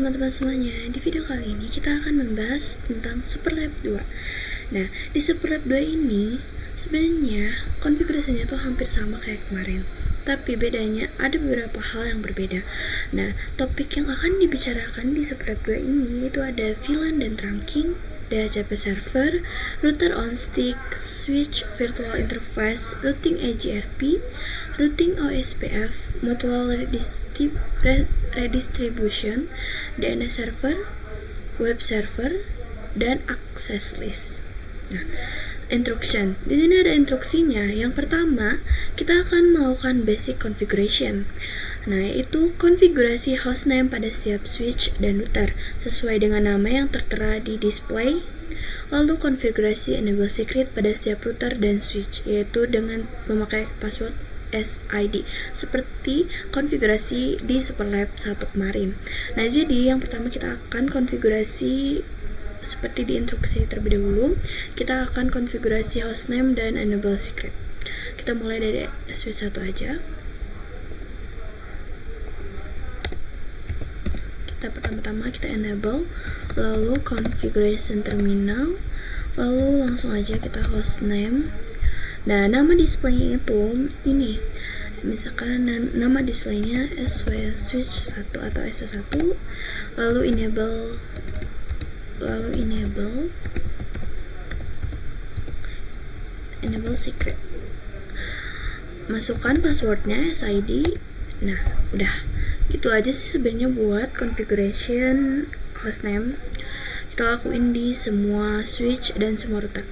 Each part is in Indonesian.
teman-teman semuanya, di video kali ini kita akan membahas tentang Superlab 2. Nah, di Superlab 2 ini sebenarnya konfigurasinya tuh hampir sama kayak kemarin, tapi bedanya ada beberapa hal yang berbeda. Nah, topik yang akan dibicarakan di Superlab 2 ini itu ada VLAN dan trunking, DHCP server, router on stick, switch virtual interface, routing EGRP, routing OSPF, mutual redistribution, DNS server, web server, dan access list. Nah, instruction. Di sini ada instruksinya. Yang pertama, kita akan melakukan basic configuration. Nah, yaitu konfigurasi hostname pada setiap switch dan router sesuai dengan nama yang tertera di display. Lalu konfigurasi enable secret pada setiap router dan switch, yaitu dengan memakai password SID seperti konfigurasi di Superlab 1 kemarin. Nah, jadi yang pertama kita akan konfigurasi seperti di instruksi terlebih dahulu. Kita akan konfigurasi hostname dan enable secret. Kita mulai dari switch 1 aja. Pertama-tama kita enable, lalu configuration terminal, lalu langsung aja kita hostname. Nah, nama displaynya itu ini, misalkan nama displaynya SW switch 1 atau SW1, lalu enable secret, masukkan passwordnya SID. Nah, udah gitu aja sih sebenarnya buat configuration hostname. Kita lakuin di semua switch dan semua router.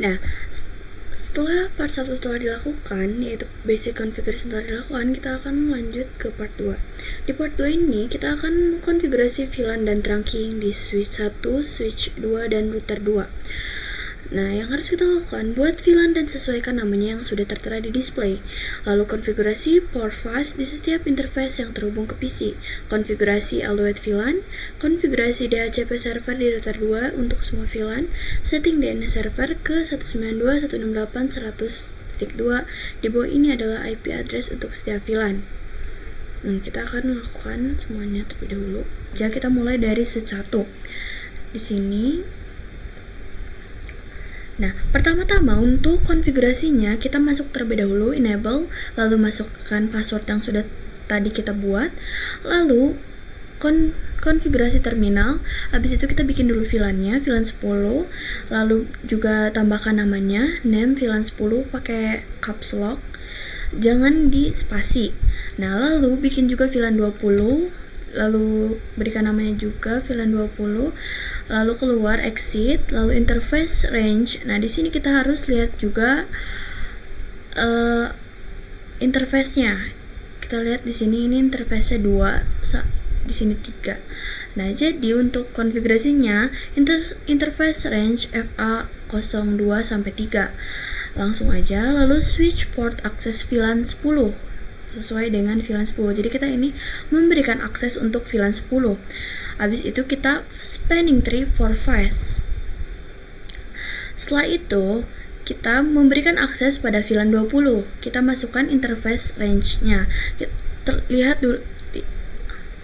Nah, setelah part 1 setelah dilakukan, yaitu basic configuration setelah dilakukan, kita akan lanjut ke part 2. Di part 2 ini, kita akan konfigurasi VLAN dan trunking di switch 1, switch 2, dan router 2. Nah, yang harus kita lakukan, buat VLAN dan sesuaikan namanya yang sudah tertera di display. Lalu konfigurasi port fast di setiap interface yang terhubung ke PC. Konfigurasi Alouette VLAN, konfigurasi DHCP server di router 2 untuk semua VLAN, setting DNS server ke 192.168.100.2. Di bawah ini adalah IP address untuk setiap VLAN. Nah, kita akan melakukan semuanya terlebih dahulu. Jadi kita mulai dari switch 1. Di sini. Nah, pertama-tama untuk konfigurasinya kita masuk terlebih dahulu enable, lalu masukkan password yang sudah tadi kita buat, lalu konfigurasi terminal. Habis itu kita bikin dulu VLAN-nya, VLAN 10, lalu juga tambahkan namanya, name VLAN 10 pakai caps lock, jangan di spasi. Nah, lalu bikin juga VLAN 20, lalu berikan namanya juga VLAN 20, lalu keluar exit, lalu interface range. Nah, di sini kita harus lihat juga interface-nya. kita lihat di sini ini interface 2, di sini 3. Nah, jadi untuk konfigurasinya interface range FA02 sampai 3. Langsung aja, lalu switch port akses VLAN 10 sesuai dengan VLAN 10. Jadi kita ini memberikan akses untuk VLAN 10. Habis itu kita spanning tree for fast. Setelah itu kita memberikan akses pada VLAN 20. Kita masukkan interface range-nya. Lihat dulu.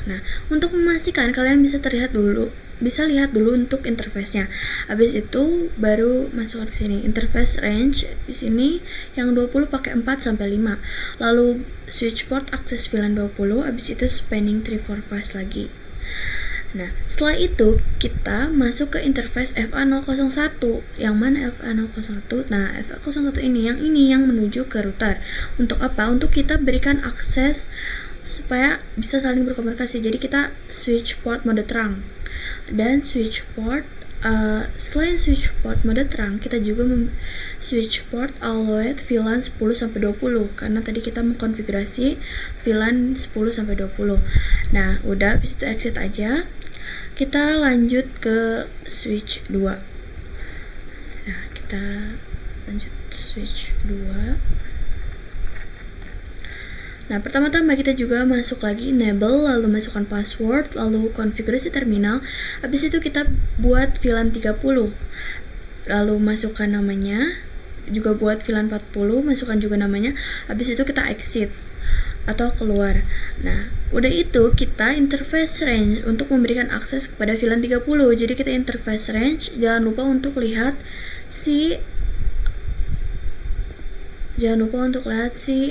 Nah, untuk memastikan kalian bisa lihat dulu untuk interface-nya. Habis itu baru masukkan ke sini. Interface range di sini yang 20 pakai 4 sampai 5. Lalu switch port akses VLAN 20, habis itu spanning tree for fast lagi. Nah, setelah itu kita masuk ke interface FA001. Yang mana FA001? Nah, FA01 ini yang menuju ke router. Untuk apa? Untuk kita berikan akses supaya bisa saling berkomunikasi. Jadi kita switch port mode terang dan switch port selain switch port mode terang, kita juga switch port allowed VLAN 10 sampai 20 karena tadi kita mengkonfigurasi VLAN 10 sampai 20. Nah, udah, habis itu exit aja. Kita lanjut ke switch 2. Nah, kita lanjut switch 2. Nah, pertama-tama kita juga masuk lagi enable, lalu masukkan password, lalu konfigurasi terminal. Habis itu kita buat VLAN 30. Lalu masukkan namanya, juga buat VLAN 40, masukkan juga namanya. Habis itu kita exit atau keluar. Nah, udah itu kita interface range untuk memberikan akses kepada VLAN 30. Jadi kita interface range, jangan lupa untuk lihat si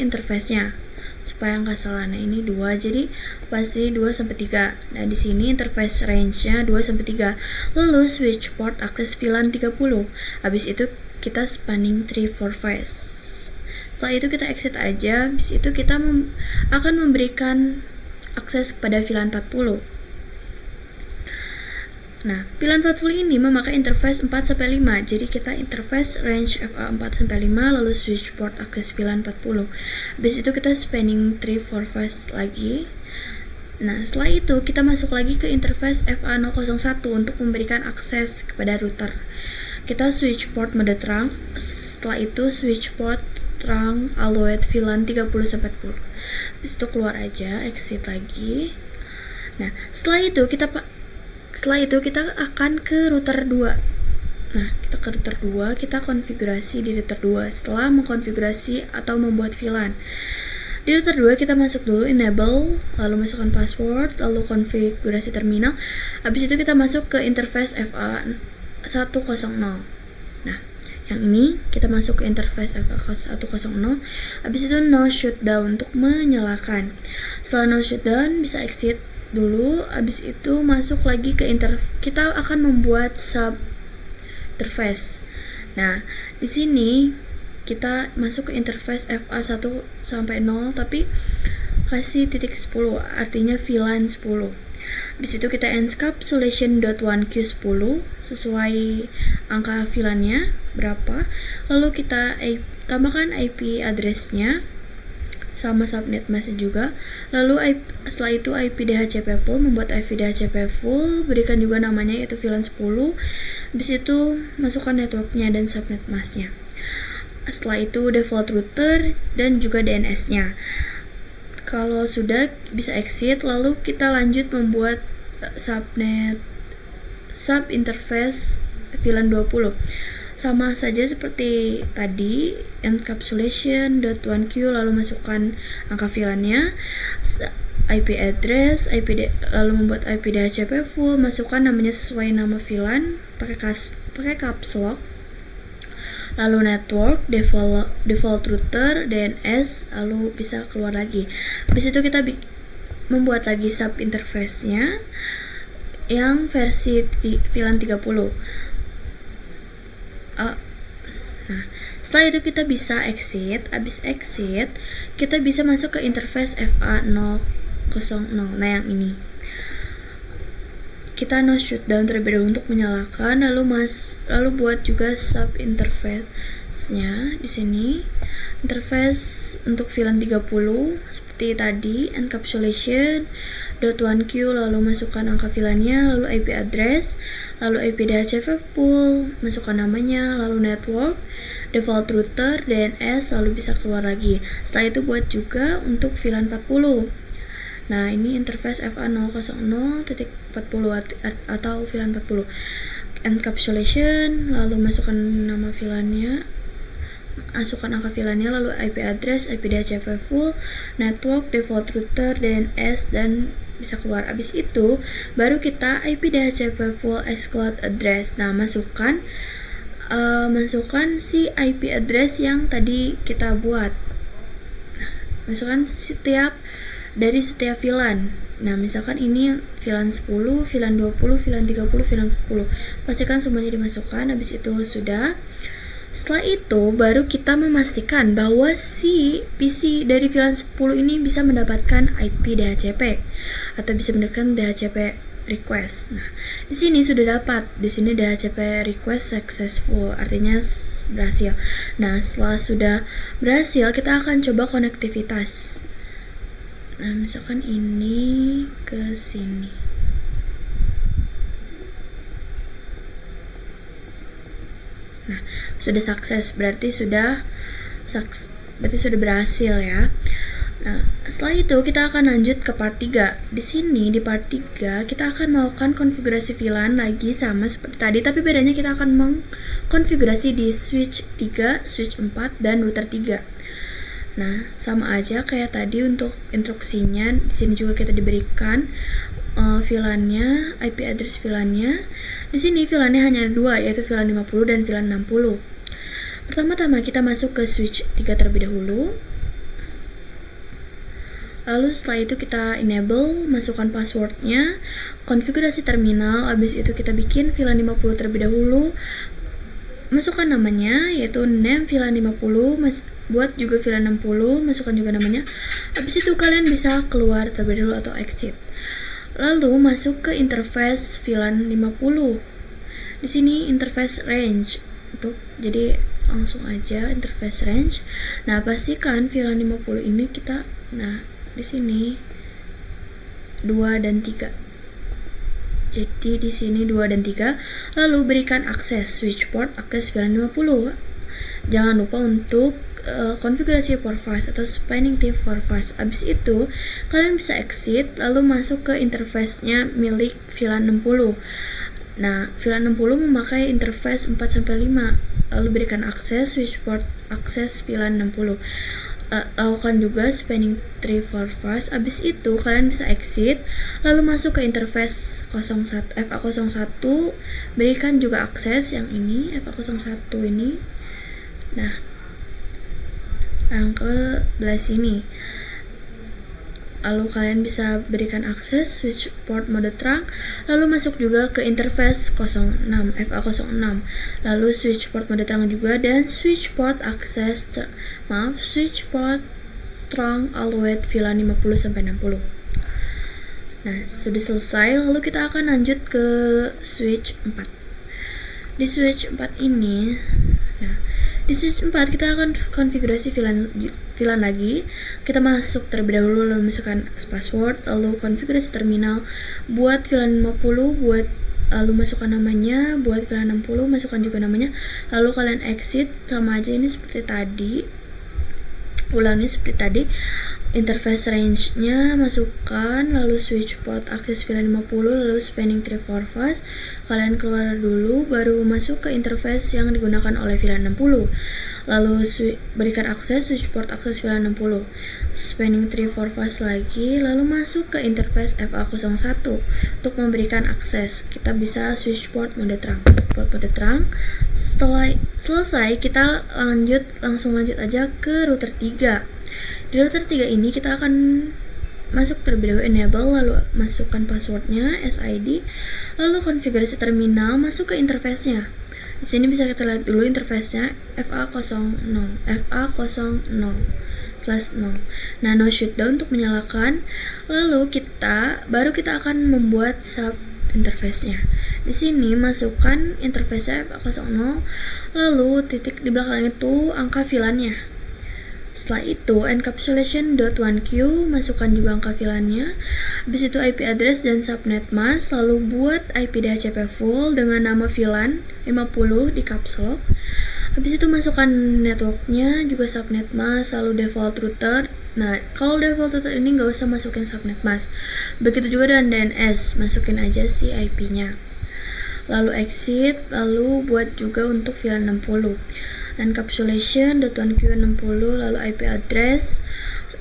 interface-nya supaya nggak salah. Nah, ini 2, jadi pasti 2 sampai 3. Nah, di sini interface range-nya 2 sampai 3. Lalu switch port akses VLAN 30. Habis itu kita spanning tree for fast. Setelah itu kita exit aja. Habis itu kita akan memberikan akses kepada VLAN 40. Nah, VLAN 40 ini memakai interface 4 sampai 5. Jadi kita interface range FA 4 sampai 5, lalu switch port akses VLAN 40. Habis itu kita spanning tree for fast lagi. Nah, setelah itu kita masuk lagi ke interface FA001 untuk memberikan akses kepada router. Kita switch port mode terang. Setelah itu switch port terang allowed VLAN 30 sampai 40. Habis itu keluar aja, exit lagi. Nah, setelah itu kita akan ke router 2. Nah, kita ke router 2, kita konfigurasi di router 2. Setelah mengkonfigurasi atau membuat VLAN di router 2, kita masuk dulu enable, lalu masukkan password, lalu konfigurasi terminal. Habis itu kita masuk ke interface FA100. Nah, yang ini kita masuk ke interface FA100. Habis itu no shutdown untuk menyalakan. Setelah no shutdown bisa exit dulu. Habis itu masuk lagi ke kita akan membuat sub interface. Nah, di sini kita masuk ke interface FA1 sampai 0 tapi kasih titik 10, artinya VLAN 10. Habis itu kita encapsulation.1q10 sesuai angka VLAN-nya berapa. Lalu kita tambahkan IP address-nya sama subnet mask juga. Lalu setelah itu IP DHCP full, membuat IP DHCP full, berikan juga namanya yaitu VLAN 10. Habis itu masukkan networknya dan subnet masknya. Setelah itu default router dan juga DNS-nya. Kalau sudah bisa exit, lalu kita lanjut membuat sub interface VLAN 20. Sama saja seperti tadi, encapsulation.1q, lalu masukkan angka VLAN-nya, IP address, lalu membuat IP DHCP full, masukkan namanya sesuai nama VLAN, pakai caps lock, lalu network, default router, DNS, lalu bisa keluar lagi. Habis itu kita membuat lagi sub interface-nya yang versi VLAN 30. Nah, setelah itu kita bisa exit. Habis exit, kita bisa masuk ke interface FA000. Nah, yang ini kita no shutdown terlebih dahulu untuk menyalakan, lalu buat juga sub interface-nya di sini. interface untuk VLAN 30 seperti tadi, encapsulation .1Q, lalu masukkan angka VLAN-nya, lalu IP address, lalu IP DHCP pool, masukkan namanya, lalu network, default router, DNS, lalu bisa keluar lagi. Setelah itu buat juga untuk VLAN 40. Nah, ini interface FA000.40 atau VLAN 40. Encapsulation, lalu masukkan nama VLAN-nya, masukkan angka VLAN-nya, lalu IP address, IP DHCP full, network, default router, DNS, dan bisa keluar. Abis itu baru kita IP DHCP full xCloud address. Nah, masukkan si IP address yang tadi kita buat. Nah, masukkan dari setiap VLAN. Nah, misalkan ini VLAN 10, VLAN 20, VLAN 30, VLAN 40. Pastikan semuanya dimasukkan. Habis itu sudah. Setelah itu baru kita memastikan bahwa si PC dari VLAN 10 ini bisa mendapatkan IP DHCP atau bisa mendapatkan DHCP request. Nah, di sini sudah dapat. Di sini DHCP request successful, artinya berhasil. Nah, setelah sudah berhasil, kita akan coba konektivitas. Nah, misalkan ini ke sini. Nah, sudah sukses, berarti sudah berhasil ya. Nah, setelah itu kita akan lanjut ke part 3. Di sini di part 3 kita akan melakukan konfigurasi VLAN lagi sama seperti tadi, tapi bedanya kita akan mengkonfigurasi di switch 3, switch 4 dan router 3. Nah, sama aja kayak tadi untuk instruksinya. Di sini juga kita diberikan VLAN-nya, IP address VLAN-nya. Di sini VLAN-nya hanya ada 2, yaitu VLAN 50 dan VLAN 60. Pertama-tama kita masuk ke switch 3 terlebih dahulu. Lalu setelah itu kita enable, masukkan passwordnya, konfigurasi terminal. Habis itu kita bikin VLAN 50 terlebih dahulu. Masukkan namanya, yaitu name VLAN 50, buat juga VLAN 60, masukkan juga namanya. Habis itu kalian bisa keluar terlebih dahulu atau exit. Lalu masuk ke interface VLAN 50. Di sini interface range. Jadi langsung aja interface range. Nah, pastikan VLAN 50 ini di sini 2 dan 3. Jadi di sini 2 dan 3. Lalu berikan akses switch port, akses VLAN 50. Jangan lupa untuk konfigurasi port fast atau spanning tree for fast. Abis itu kalian bisa exit lalu masuk ke interface-nya milik VLAN 60. Nah, VLAN 60 memakai interface 4-5. Lalu berikan akses switch port, akses VLAN 60. Lakukan juga spanning tree for fast. Abis itu kalian bisa exit lalu masuk ke interface FA01, berikan juga akses yang ini FA01 ini. Nah, ke belah sini. Lalu kalian bisa berikan akses switch port mode terang, lalu masuk juga ke interface 06 FA06. Lalu switch port mode terang juga dan switch port switch port terang always VLAN 50 sampai 60. Nah, sudah selesai. Lalu kita akan lanjut ke switch 4. Di switch 4 ini, di switch 4 kita akan konfigurasi VLAN lagi. Kita masuk terlebih dahulu, lalu masukkan password, lalu konfigurasi terminal buat VLAN 50, lalu masukkan namanya, buat VLAN 60 masukkan juga namanya. Lalu kalian exit, sama aja ini seperti tadi. Ulangi seperti tadi. Interface range-nya masukkan, lalu switch port akses VLAN 50, lalu spanning tree for fast. Kalian keluar dulu, baru masuk ke interface yang digunakan oleh VLAN 60. Lalu berikan akses switch port akses VLAN 60, spanning tree for fast lagi, lalu masuk ke interface FA01 untuk memberikan akses. Kita bisa switch port mode terang. Setelah selesai, kita langsung lanjut aja ke router 3. Di router 3 ini kita akan masuk terlebih dahulu enable, lalu masukkan passwordnya SID, lalu konfigurasi terminal, masuk ke interface-nya. Di sini bisa kita lihat dulu interface-nya FA00/0. Nah, no shutdown untuk menyalakan. Lalu baru kita akan membuat sub interface-nya. Di sini masukkan interface FA00, lalu titik di belakang itu angka VLAN-nya. Setelah itu encapsulation.1q, masukkan juga angka VLAN-nya. Habis itu IP address dan subnet mask, lalu buat IP DHCP full dengan nama VLAN 50 di caps lock. Habis itu masukkan networknya, juga subnet mask, lalu default router. Nah, kalau default router ini nggak usah masukin subnet mask. Begitu juga dengan DNS, masukin aja si IP-nya. Lalu exit, lalu buat juga untuk VLAN 60. Encapsulation.1q 60, lalu IP address,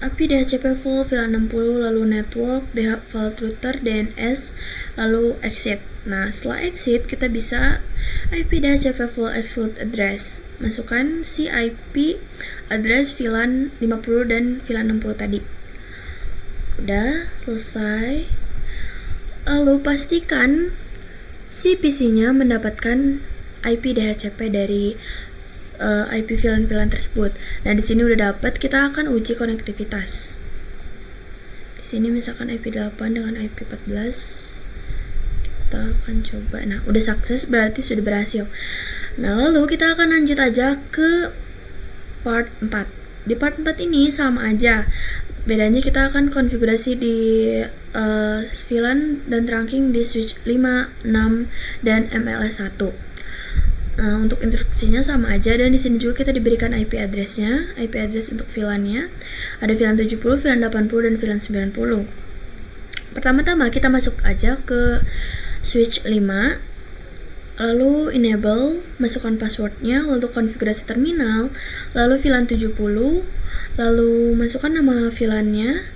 IP DHCP full, VLAN 60, lalu network, default router, DNS, lalu exit. Nah, setelah exit kita bisa IP DHCP full exclude address. Masukkan si IP address VLAN 50 dan VLAN 60 tadi. Udah selesai. Lalu pastikan si PC-nya mendapatkan IP DHCP dari IP VLAN tersebut. Nah, di sini udah dapat, kita akan uji konektivitas. Di sini misalkan IP 8 dengan IP 14. Kita akan coba. Nah, udah sukses, berarti sudah berhasil. Nah, lalu kita akan lanjut aja ke part 4. Di part 4 ini sama aja. Bedanya kita akan konfigurasi di VLAN dan trunking di switch 5, 6 dan MLS1. Nah, untuk instruksinya sama aja, dan di sini juga kita diberikan IP address-nya, IP address untuk VLAN-nya. Ada VLAN 70, VLAN 80 dan VLAN 90. Pertama-tama kita masuk aja ke switch 5. Lalu enable, masukkan passwordnya, lalu konfigurasi terminal, lalu VLAN 70, lalu masukkan nama VLAN-nya.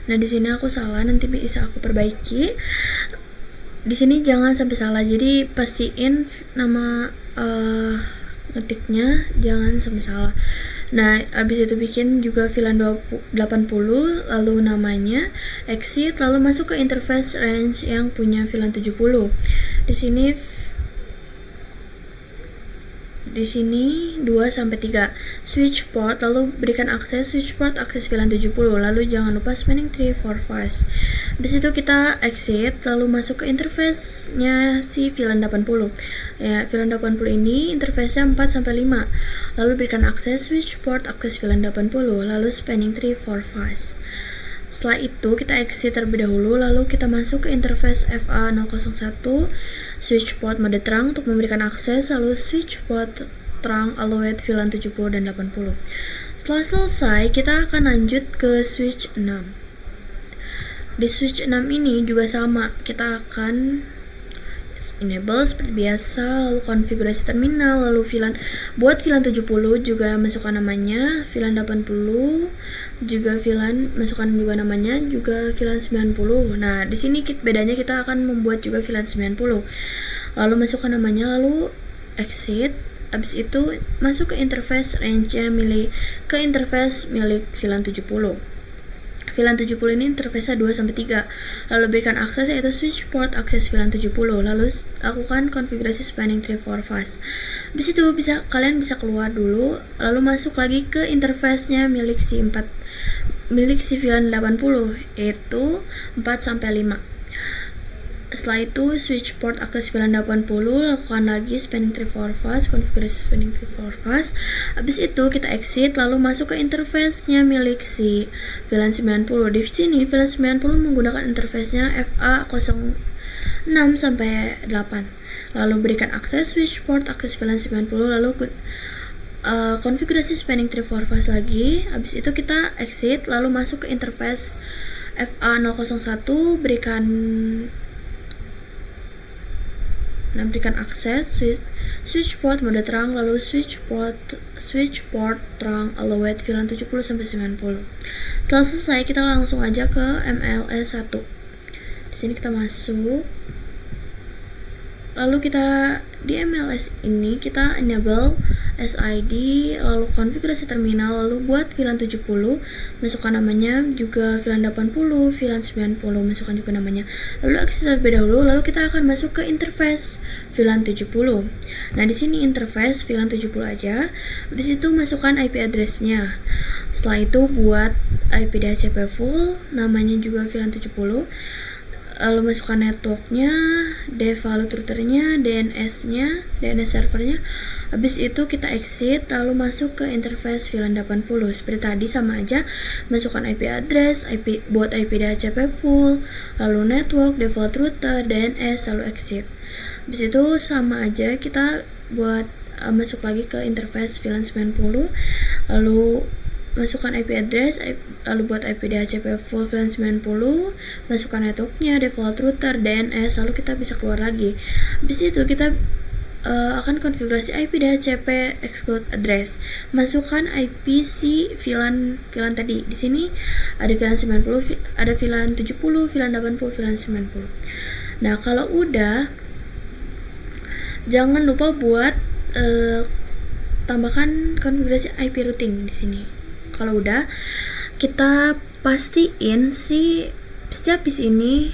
Nah, di sini aku salah, nanti bisa aku perbaiki. Di sini jangan sampai salah, jadi pastiin nama ngetiknya jangan sampai salah. Nah, abis itu bikin juga VLAN 80, lalu namanya, exit, lalu masuk ke interface range yang punya VLAN 70. Di sini 2 sampai 3 switch port, lalu berikan akses switch port, akses VLAN 70, lalu jangan lupa spanning tree for fast. Habis itu kita exit, lalu masuk ke interface-nya si VLAN 80. Ya, VLAN 80 ini interface-nya 4 sampai 5. Lalu berikan akses switch port, akses VLAN 80, lalu spanning tree for fast. Setelah itu kita exit terlebih dahulu, lalu kita masuk ke interface FA001 switch port mode terang untuk memberikan akses, lalu switch port terang allowed VLAN 70 dan 80. Setelah selesai, kita akan lanjut ke switch 6. Di switch 6 ini juga sama, kita akan enable seperti biasa, lalu konfigurasi terminal, lalu VLAN, buat VLAN 70 juga masukkan namanya, VLAN 80 juga VLAN, masukkan juga namanya, juga VLAN 90. Nah, di sini bedanya kita akan membuat juga VLAN 90. Lalu masukkan namanya, lalu exit. Habis itu masuk ke interface range-nya milik VLAN 70. VLAN 70 ini interface-nya 2 sampai 3. Lalu berikan akses yaitu switch port akses VLAN 70. Lalu lakukan konfigurasi spanning tree for fast. Habis itu kalian bisa keluar dulu, lalu masuk lagi ke interface-nya milik si VLAN 80 yaitu 4 sampai 5. Setelah itu switch port akses VLAN 80, lakukan lagi spanning tree for fast, konfigurasi spanning tree for fast. Habis itu kita exit, lalu masuk ke interface-nya milik si VLAN 90. Di sini VLAN 90 menggunakan interface-nya FA06 sampai 8. Lalu berikan akses switch port akses VLAN 90, lalu konfigurasi spanning tree for fast lagi. Habis itu kita exit, lalu masuk ke interface FA001, berikan akses switch port mode terang, lalu switch port terang allowed VLAN 70 sampai 90. Setelah selesai, kita langsung aja ke MLS1. Di sini kita masuk. Lalu kita di MLS ini kita enable SID, lalu konfigurasi terminal, lalu buat VLAN 70, masukkan namanya, juga VLAN 80, VLAN 90, masukkan juga namanya. Lalu akses terlebih dahulu, lalu kita akan masuk ke interface VLAN 70. Nah, di sini interface VLAN 70 aja. Habis itu masukkan IP address-nya. Setelah itu buat IP DHCP full, namanya juga VLAN 70. lalu masukkan networknya, default routernya, DNS-nya, DNS servernya. Habis itu kita exit, lalu masuk ke interface VLAN 80. Seperti tadi sama aja, masukkan IP address, buat IP DHCP full, lalu network, default router, DNS, lalu exit. Habis itu sama aja kita buat masuk lagi ke interface VLAN 90, lalu masukkan IP address, lalu buat IP DHCP full VLAN 90, masukkan networknya, default router, DNS, lalu kita bisa keluar lagi. Habis itu kita akan konfigurasi IP DHCP exclude address. Masukkan IP si VLAN tadi. Di sini ada VLAN 90, ada VLAN 70, VLAN 80, VLAN 90. Nah, kalau udah, jangan lupa buat tambahkan konfigurasi IP routing di sini. Kalau udah, kita pastiin si setiap PC ini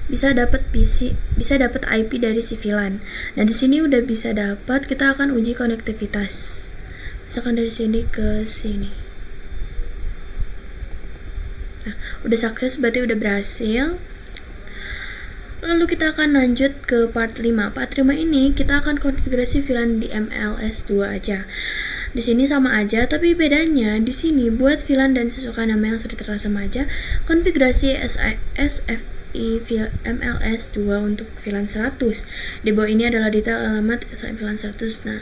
bisa dapat IP dari si VLAN. Nah, di sini udah bisa dapat, kita akan uji konektivitas. Misalkan dari sini ke sini. Nah, udah sukses, berarti udah berhasil. Lalu kita akan lanjut ke part 5. Part 5 ini kita akan konfigurasi VLAN di MLS2 aja. Di sini sama aja, tapi bedanya di sini buat VLAN dan sesuka nama yang sudah tertera sama aja. Konfigurasi SFI MLS2 untuk VLAN 100. Di bawah ini adalah detail alamat VLAN 100. Nah,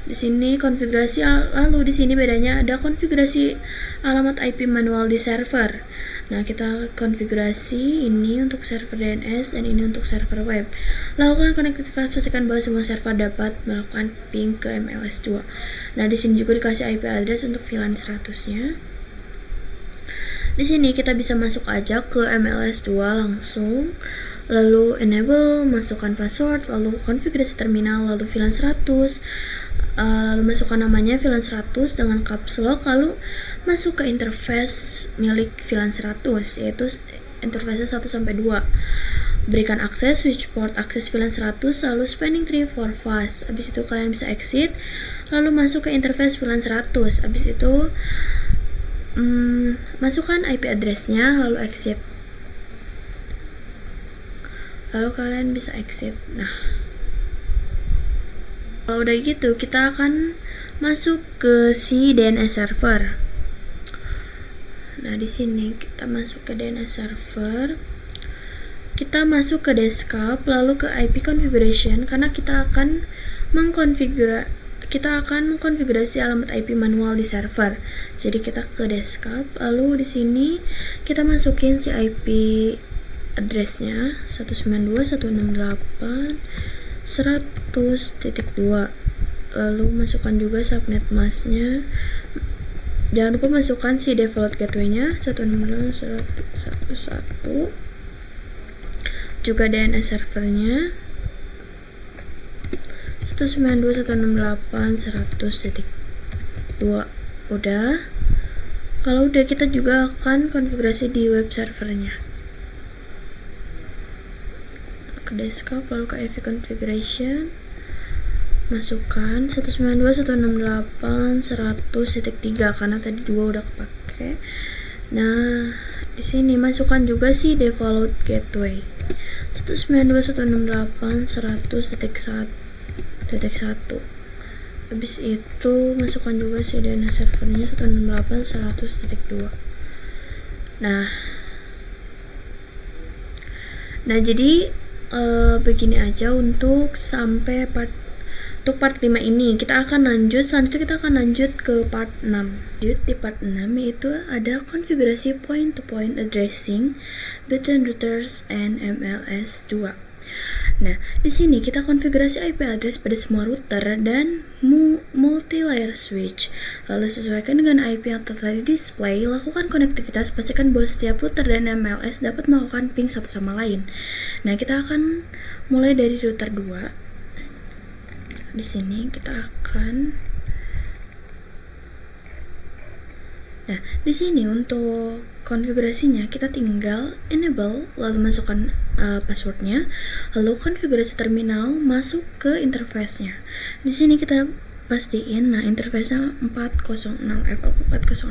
di sini konfigurasi, lalu di sini bedanya ada konfigurasi alamat IP manual di server. Nah, kita konfigurasi ini untuk server DNS dan ini untuk server web. Lakukan konektivitas, pastikan bahwa semua server dapat melakukan ping ke MLS2. Nah, di sini juga dikasih IP address untuk VLAN 100-nya. Di sini kita bisa masuk aja ke MLS2 langsung. Lalu enable, masukkan password, lalu konfigurasi terminal, lalu VLAN 100, lalu masukkan namanya VLAN 100 dengan caps lock, lalu masuk ke interface milik VLAN 100, yaitu interface 1 sampai 2. Berikan akses switch port akses VLAN 100, lalu spanning tree for fast. Habis itu kalian bisa exit, lalu masuk ke interface VLAN 100. Habis itu masukkan IP address-nya, lalu exit. Lalu kalian bisa exit. Nah, kalau udah gitu, kita akan masuk ke si DNS server. Nah, di sini kita masuk ke DNS server. Kita masuk ke desktop, lalu ke IP configuration, karena kita akan mengkonfigurasi alamat IP manual di server. Jadi kita ke desktop, lalu di sini kita masukin si IP addressnya 192.168.100.2. Lalu masukkan juga subnet masknya. Jangan lupa masukkan si default gateway-nya 192.168.100.1. Juga DNS servernya 192.168.100.2. Udah. Kalau udah, kita juga akan konfigurasi di web servernya. Ke desktop, lalu ke IV configuration, masukkan 192.168.100.3 karena tadi 2 udah kepake. Nah, di sini masukkan juga si default gateway 192.168.100.1. Habis itu masukkan juga si DNS servernya 168.100.2. Nah, jadi begini aja untuk sampai part 5 ini. Kita akan lanjut, selanjutnya kita akan lanjut ke part 6. Di part 6 yaitu ada konfigurasi point-to-point addressing between routers and MLS2. Nah, di sini kita konfigurasi IP address pada semua router dan multi-layer switch. Lalu sesuaikan dengan IP yang tertera di display, lakukan konektivitas, pastikan bahwa setiap router dan MLS dapat melakukan ping satu sama lain. Nah, kita akan mulai dari router 2. Di sini kita akan di sini untuk konfigurasinya kita tinggal enable, lalu masukkan passwordnya, lalu konfigurasi terminal, masuk ke interface-nya. Di sini kita pastiin. Nah, interface-nya 400 FA 400,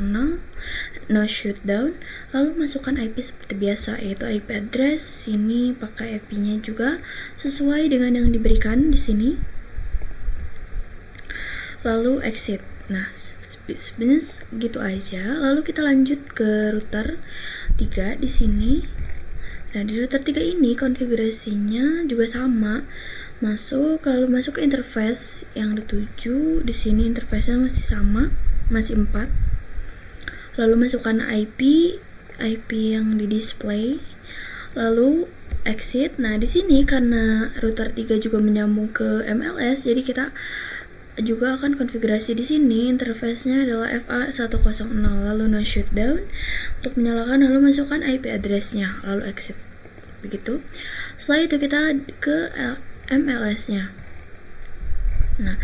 no shutdown. Lalu masukkan IP seperti biasa, yaitu IP address. Sini pakai IP-nya juga sesuai dengan yang diberikan di sini. Lalu exit. Nah, sebenarnya gitu aja. Lalu kita lanjut ke router 3 di sini. Nah, di router 3 ini konfigurasinya juga sama. Lalu masuk ke interface yang dituju. Di sini interface-nya masih sama, masih 4. Lalu masukkan IP yang di display. Lalu exit. Nah, di sini karena router 3 juga menyambung ke MLS, jadi kita juga akan konfigurasi di sini interface-nya adalah FA100, lalu no shutdown untuk menyalakan, lalu masukkan IP address-nya, lalu exit. Begitu. Setelah itu kita ke MLS-nya. Nah,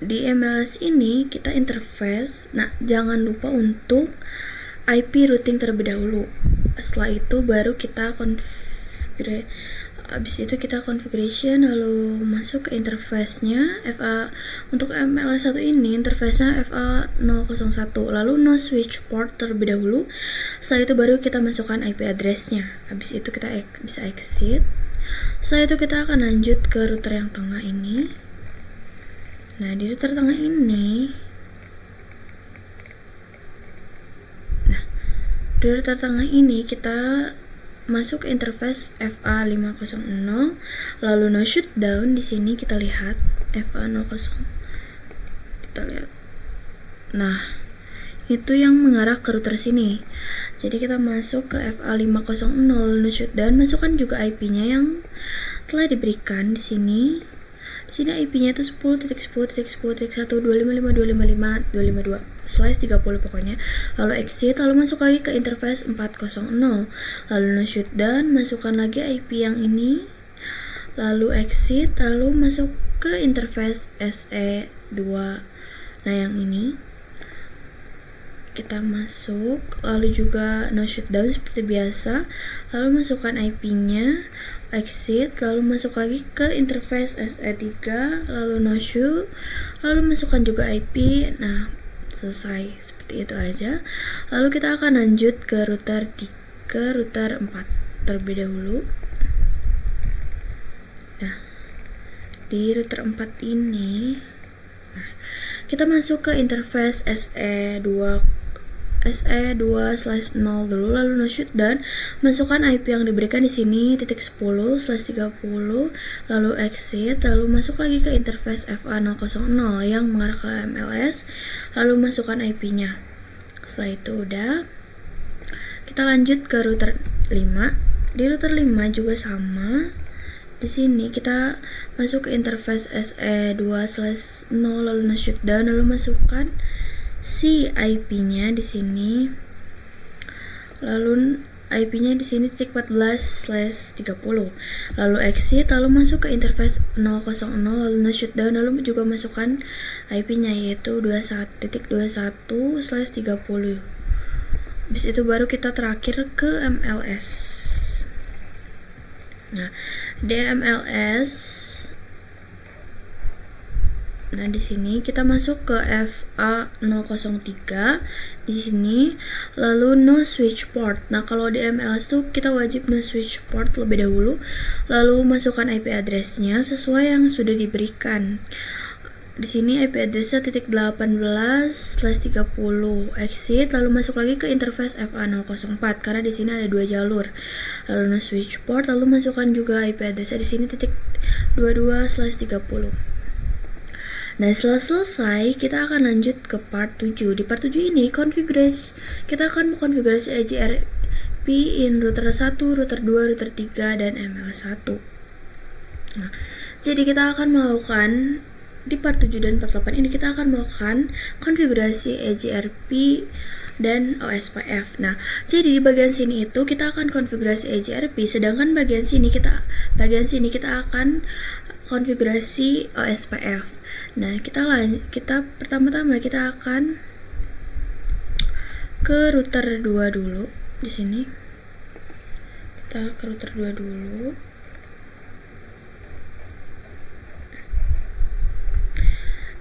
di MLS ini kita interface. Nah, jangan lupa untuk IP routing terlebih dahulu. Setelah itu baru kita habis itu kita configuration, lalu masuk ke interface-nya FA. Untuk MLS1 ini interface-nya FA001, lalu no switch port terlebih dahulu. Setelah itu baru kita masukkan IP address-nya. Habis itu kita bisa exit. Setelah itu kita akan lanjut ke router yang tengah ini. Nah, di router tengah ini, kita masuk ke interface FA500, lalu no shutdown. Di sini kita lihat FA00. Kita lihat. Nah, itu yang mengarah ke router sini. Jadi kita masuk ke FA500 no shutdown, masukkan juga IP-nya yang telah diberikan di sini. Di sini IP-nya itu 10.10.10.125.255.252/30 pokoknya. Lalu exit, lalu masuk lagi ke interface 400, lalu no shutdown, masukkan lagi IP yang ini, lalu exit, lalu masuk ke interface SE2. Nah, yang ini kita masuk, lalu juga no shutdown seperti biasa, lalu masukkan IP-nya, exit, lalu masuk lagi ke interface SE3, lalu no show, lalu masukkan juga IP. Nah, selesai. Seperti itu aja. Lalu kita akan lanjut ke router 4 terlebih dahulu. Nah, di router 4 ini kita masuk ke interface SE2/0 dulu, lalu no shutdown, masukkan IP yang diberikan di sini .10/30, lalu exit, lalu masuk lagi ke interface FA000 yang mengarah ke MLS, lalu masukkan IP-nya. Setelah itu udah, kita lanjut ke router 5. Di router 5 juga sama. Di sini kita masuk ke interface SE2/0, lalu no shutdown, lalu masukkan si IP-nya di sini. Lalu IP-nya di sini 14/30. Lalu exit, lalu masuk ke interface 000, lalu no shutdown, lalu juga masukkan IP-nya yaitu 21.21/30. Habis itu baru kita terakhir ke MLS. Nah, di MLS, nah di sini kita masuk ke FA003 di sini, lalu no switch port. Nah, kalau di MLS tuh kita wajib no switch port lebih dahulu, lalu masukkan IP address-nya sesuai yang sudah diberikan. Di sini IP address-nya .18/30, exit, lalu masuk lagi ke interface FA004 karena di sini ada 2 jalur. Lalu no switch port, lalu masukkan juga IP address-nya di sini .22/30. Nah, setelah selesai, kita akan lanjut ke part 7. Di part 7 ini kita akan mengkonfigurasi EGRP in router 1, router 2, router 3, dan MLS1. Nah, jadi kita akan melakukan di part 7 dan part 8 ini kita akan melakukan konfigurasi EGRP dan OSPF. Nah, jadi di bagian sini itu kita akan konfigurasi EGRP, sedangkan bagian sini kita akan konfigurasi OSPF. Nah, pertama-tama kita akan ke router 2 dulu. Di sini kita ke router 2 dulu.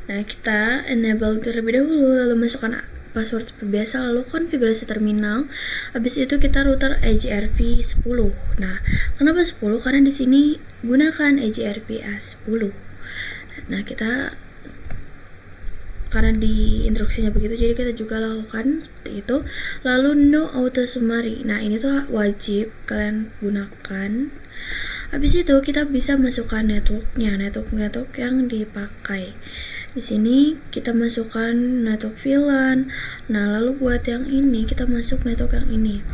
Nah, kita enable terlebih dahulu, lalu masukkan password seperti biasa, lalu konfigurasi terminal. Habis itu kita router EJRV 10. Nah, kenapa 10? Karena di sini gunakan EJRV A10. Nah, kita karena di instruksinya begitu, jadi kita juga lakukan seperti itu. Lalu no auto summary. Nah, ini tuh wajib kalian gunakan. Habis itu kita bisa masukkan network yang dipakai. Di sini kita masukkan network VLAN. Nah, lalu buat yang ini kita masuk network yang ini.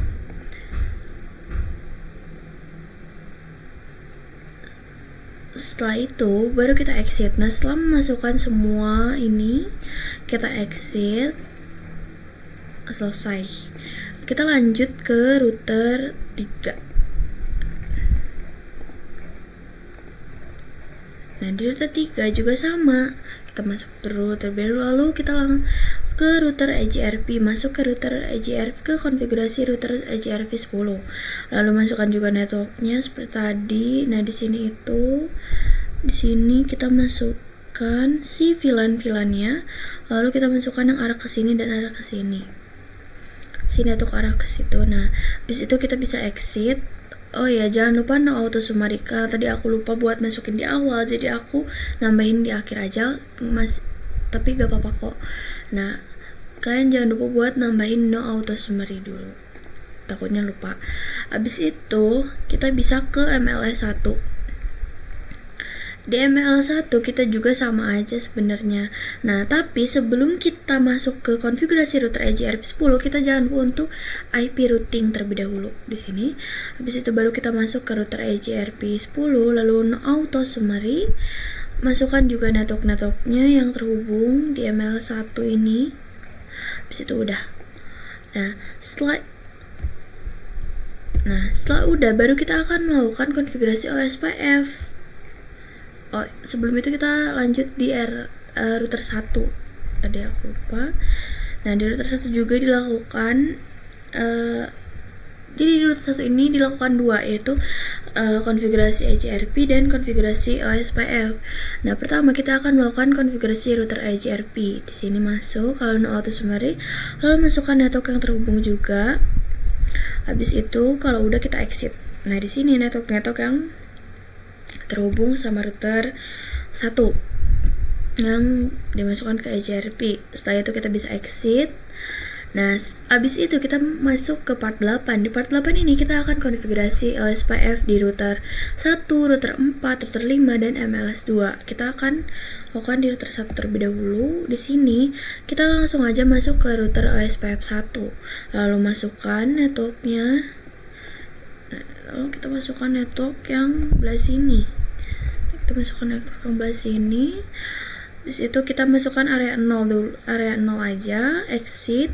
Setelah itu baru kita exit. Nah, setelah memasukkan semua ini, kita exit. Selesai. Kita lanjut ke router 3. Nah, di router 3 juga sama. Kita masuk ke router baru, lalu kita langsung ke router EJRP, masuk ke router EJRP, ke konfigurasi router EJRP 10. Lalu masukkan juga networknya seperti tadi. Nah, di sini kita masukkan si VLAN-nya, lalu kita masukkan yang arah ke sini dan arah ke sini. Sini network arah ke situ. Nah, habis itu kita bisa exit. Oh ya, jangan lupa no auto summary, karena tadi aku lupa buat masukin di awal, jadi aku nambahin di akhir aja, tapi gak apa-apa kok. Nah, kalian jangan lupa buat nambahin no auto summary dulu, takutnya lupa. Habis itu kita bisa ke MLS 1. Di MLS 1 kita juga sama aja sebenarnya. Nah, tapi sebelum kita masuk ke konfigurasi router EJRP 10, kita jangan lupa untuk IP routing terlebih dahulu di sini. Habis itu baru kita masuk ke router EJRP 10, lalu no auto summary. Masukkan juga network-networknya yang terhubung di MLS 1 ini. Habis itu udah. Nah, setelah udah baru kita akan melakukan konfigurasi OSPF. Oh, sebelum itu kita lanjut di router 1. Tadi aku lupa. Nah, di router 1 juga dilakukan jadi di router 1 ini dilakukan 2, yaitu konfigurasi EJRP dan konfigurasi OSPF. Nah, pertama kita akan melakukan konfigurasi router EJRP. Di sini masuk, kalau no auto summary, lalu masukkan network yang terhubung juga. Habis itu kalau udah kita exit. Nah, di sini network yang terhubung sama router 1 yang dimasukkan ke EJRP. Setelah itu kita bisa exit. Nah, habis itu kita masuk ke part 8. Di part 8 ini kita akan konfigurasi OSPF di router 1, router 4, router 5, dan MLS 2. Kita akan lakukan di router 1 terlebih dahulu. Di sini kita langsung aja masuk ke router OSPF 1. Lalu masukkan networknya. Lalu kita masukkan network yang belah sini. Kita masukkan network yang belah sini. Habis itu kita masukkan area 0 dulu, area 0 aja, exit.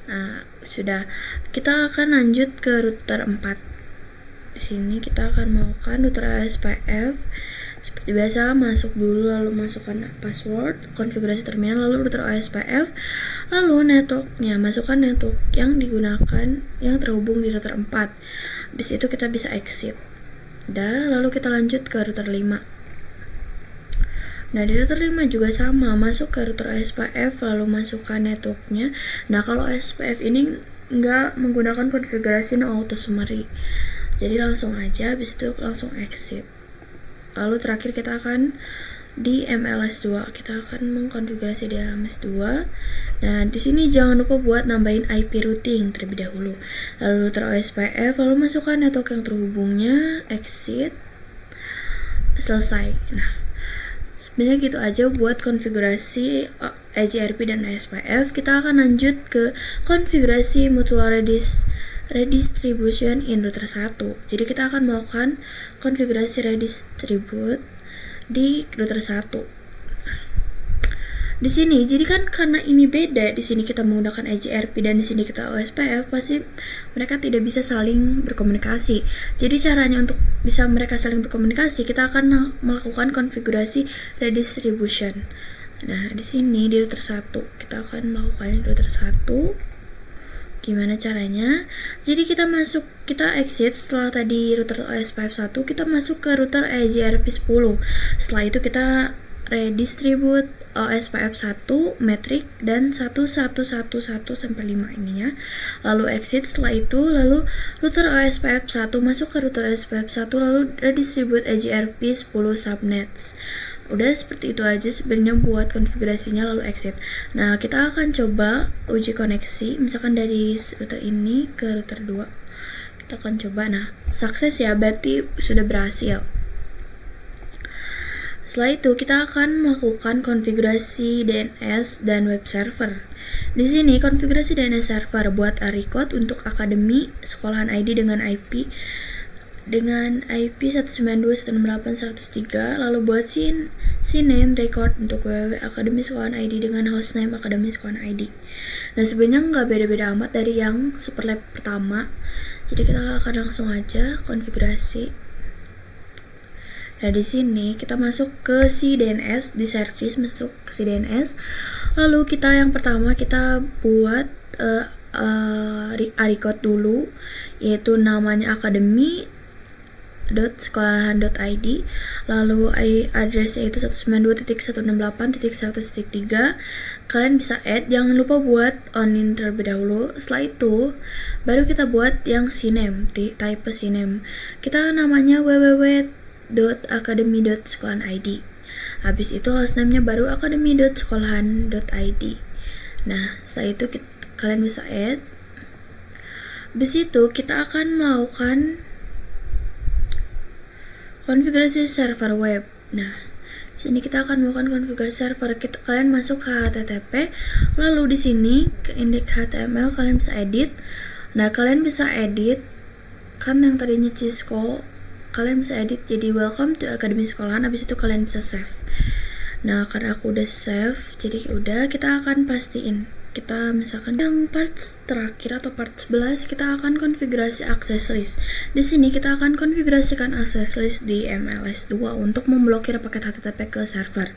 Nah, sudah. Kita akan lanjut ke router 4. Di sini kita akan melakukan router OSPF. Seperti biasa, masuk dulu, lalu masukkan password, konfigurasi terminal, lalu router OSPF, lalu networknya, masukkan network yang digunakan yang terhubung di router 4. Habis itu kita bisa exit. Lalu kita lanjut ke router 5. Nah, di router 5 juga sama, masuk ke router OSPF, lalu masukkan networknya. Nah, kalau OSPF ini nggak menggunakan konfigurasi no auto summary, jadi langsung aja, habis itu langsung exit. Lalu terakhir kita akan di MLS 2. Kita akan mengkonfigurasi di MLS 2. Nah, di sini jangan lupa buat nambahin IP routing terlebih dahulu. Lalu router OSPF, lalu masukkan network yang terhubungnya, exit. Selesai. Nah, sebenarnya gitu aja buat konfigurasi EJRP dan OSPF. Kita akan lanjut ke konfigurasi mutual redistribution in router 1. Jadi kita akan melakukan konfigurasi redistribute di router 1. Di sini, jadi kan karena ini beda, di sini kita menggunakan EJRP dan di sini kita OSPF, pasti mereka tidak bisa saling berkomunikasi. Jadi caranya untuk bisa mereka saling berkomunikasi, kita akan melakukan konfigurasi redistribution. Nah, di sini di router 1 kita akan melakukan router 1. Gimana caranya? Jadi kita exit setelah tadi router OSPF1, kita masuk ke router EGRP10. Setelah itu kita redistribute OSPF1, metric, dan 1111 sampai 5 ininya. Lalu exit setelah itu, lalu router OSPF1 masuk ke router OSPF1, lalu redistribute EGRP10 subnets. Udah seperti itu aja sebenarnya buat konfigurasinya, lalu exit. Nah, kita akan coba uji koneksi misalkan dari router ini ke router 2. Kita akan coba. Nah, sukses ya, berarti sudah berhasil. Setelah itu kita akan melakukan konfigurasi DNS dan web server. Di sini konfigurasi DNS server buat ARICOD untuk akademi sekolahan ID dengan IP 192.168.103, lalu buat CNAME record untuk www akademi sekolahan ID dengan hostname akademi sekolahan ID. Nah, sebenarnya nggak beda-beda amat dari yang Superlab pertama, jadi kita akan langsung aja konfigurasi. Nah, di sini kita masuk ke CDNS, di service masuk ke CDNS, lalu kita yang pertama kita buat ARICOD dulu, yaitu namanya akademi sekolahan.id, lalu addressnya itu 192.168.100.3. Kalian bisa add, jangan lupa buat onin terlebih dahulu. Setelah itu baru kita buat yang CNAME, type CNAME. Kita namanya www.academy.sekolahan.id. habis itu hostname-nya baru academy.sekolahan.id. Nah, setelah itu kalian bisa add. Habis itu kita akan melakukan konfigurasi server web. Nah, sini kita akan melakukan konfigurasi server. Kalian masuk ke HTTP, lalu di sini ke index HTML kalian bisa edit. Nah, kalian bisa edit kan yang tadinya Cisco, kalian bisa edit jadi welcome to Academy Sekolahan. Habis itu kalian bisa save. Nah, karena aku udah save, jadi udah kita akan pastiin. Kita misalkan yang part terakhir atau part 11 kita akan konfigurasi access list. Di sini kita akan konfigurasikan access list di MLS2 untuk memblokir paket HTTP ke server.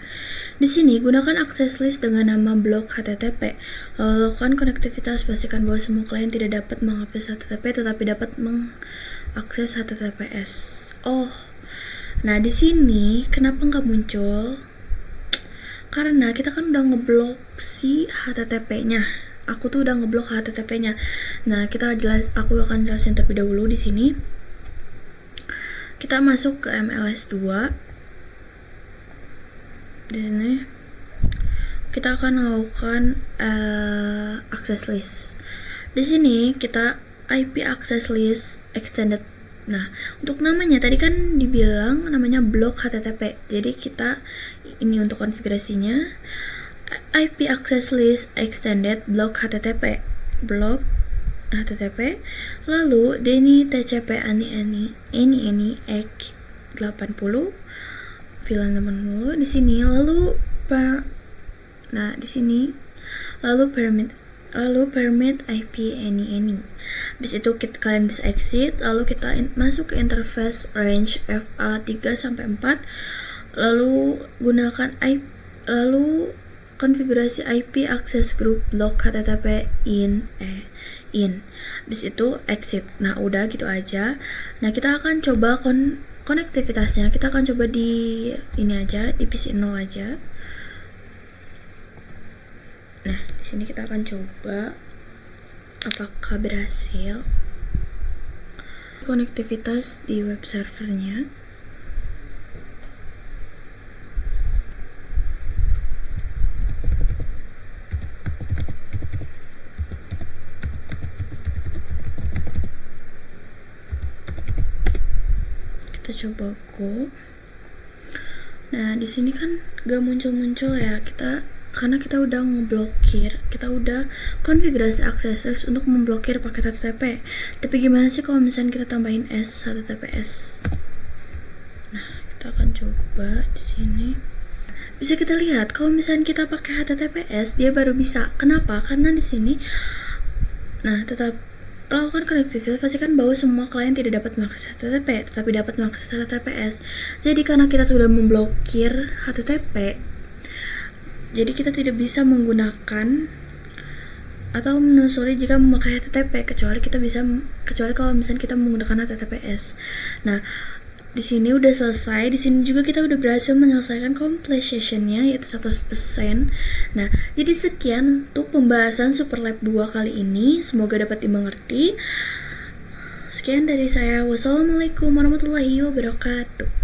Di sini gunakan access list dengan nama blok HTTP. Lakukan konektivitas, pastikan bahwa semua klien tidak dapat mengakses HTTP tetapi dapat mengakses HTTPS. Oh. Nah, di sini kenapa nggak muncul? Karena kita kan udah ngeblok si HTTP-nya. Aku tuh udah ngeblok HTTP-nya. Nah, aku akan jelasin terlebih dahulu di sini. Kita masuk ke MLS2. Di sini kita akan melakukan access list. Di sini kita IP access list extended. Nah, untuk namanya tadi kan dibilang namanya blok HTTP. Jadi kita ini untuk konfigurasinya IP access list extended blok HTTP. Blok HTTP. Lalu Deni TCP any ek 80 VLAN 80 di sini, lalu di sini lalu permit IP any. Habis itu kalian bisa exit, lalu kita masuk ke interface range FA 3 sampai 4. Lalu gunakan lalu konfigurasi IP access group block HTTP in. Habis itu exit. Nah, udah gitu aja. Nah, kita akan coba konektivitasnya. Kita akan coba di ini aja, di PC 0 aja. Nah, di sini kita akan coba apakah berhasil konektivitas di web servernya. Kita coba go. Nah, di sini kan gak muncul ya, karena kita udah ngeblokir, kita udah konfigurasi access list untuk memblokir paket HTTP. Tapi gimana sih kalau misalnya kita tambahin HTTPS? Nah, kita akan coba di sini. Bisa kita lihat kalau misalnya kita pakai HTTPS, dia baru bisa. Kenapa? Karena di sini, nah, tetap lakukan konektivitas, pastikan bahwa semua klien tidak dapat mengakses HTTP, tetapi dapat mengakses HTTPS. Jadi karena kita sudah memblokir HTTP, jadi kita tidak bisa menggunakan atau menelusuri jika memakai HTTP, kecuali kalau misalnya kita menggunakan HTTPS. Nah, di sini udah selesai. Di sini juga kita udah berhasil menyelesaikan completion-nya yaitu 100%. Nah, jadi sekian untuk pembahasan Superlab 2 kali ini. Semoga dapat dimengerti. Sekian dari saya. Wassalamualaikum warahmatullahi wabarakatuh.